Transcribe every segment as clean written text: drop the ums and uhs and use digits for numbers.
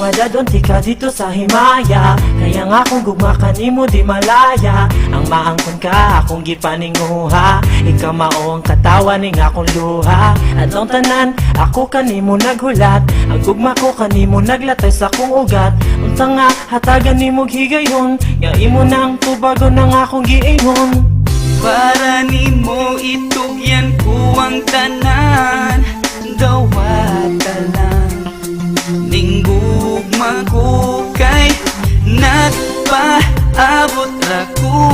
madadon ti ka dito sa himaya. Kaya nga kung gugma ka nimo di malaya. Ang maangkon ka akong gipaninguha. Ikaw mao ang katawan ning akong luha. Adlong tanan ako kanimo naghulat. Ang gugma ko kanimo naglatay sa akong ugat. Unta nga hatagan nimo higayon. Nga imo nang tubago nang akong giingon. Para nimo itugyan ko ang tanan. Dawata lang ning gugma ko kay nagpaabot ra ko.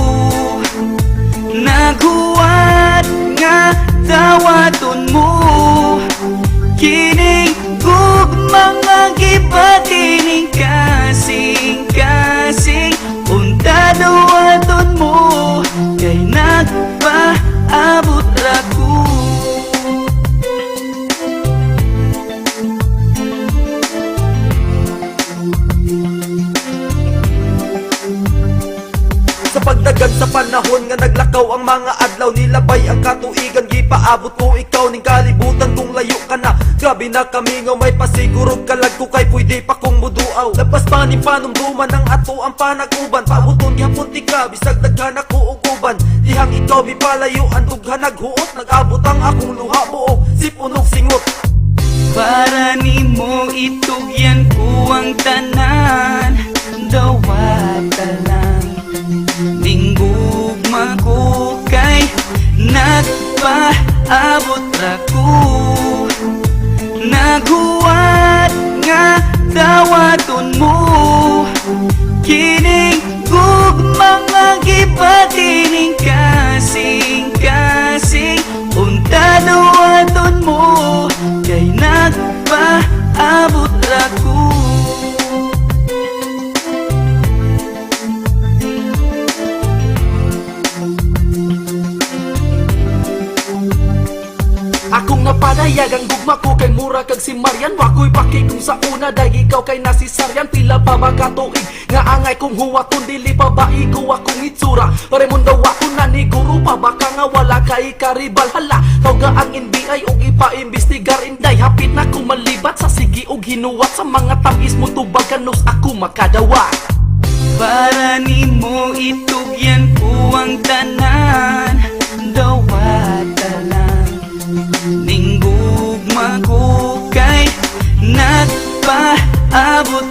Naghuwat nga dawaton mo. Kining gugma nga gipatining kasing-kasing. Unta dawaton mo kay nagpaabot ra ko. Sa pagdagag sa panahon nga naglakaw ang mga adlaw, nilabay ang katuigan, gipaabot ko ikaw ning kalibutan kung layo ka na. Grabe na kami nga may pasigurog kalag ko kay pwede pa kong muduaw. Labas pa ni panumduman ang ato ang panaguban. Pabuton gihapon ti ka bisag daghan ako og uban. Dihang ikaw bipalayuan dughan naghuot, nag-abot ang akong luha buo sipunog singot. Para nimo itugyan ko ang tanan. Dawata lang ning gugma ko kay nagpaabot ra ko. Naghuwat nga dawaton mo. Kining gugma nga gipatining kasing-kasing. Unta dawaton mo kay nagpaabot ra ko. Akong napanayag ang gugma ko kay mura kag si Marian. Wako'y paki kung sa una dahil ikaw kay nasisaryan. Pila pa ba katuig nga angay kong huwaton. Dili pa ba ikaw akong itsura. Pare mong daw ako naniguro pa. Baka nga wala kay karibal. Hala, tawga ang NBI og ipa-imbestigar inday. Hapit na kong malibat sa sigi og hinuwat. Sa mga tamis mo tubaganos ako makadawa. Para nimo itugyan ko ang tanan. Dawata lang ning gugma ko kay nagpaabot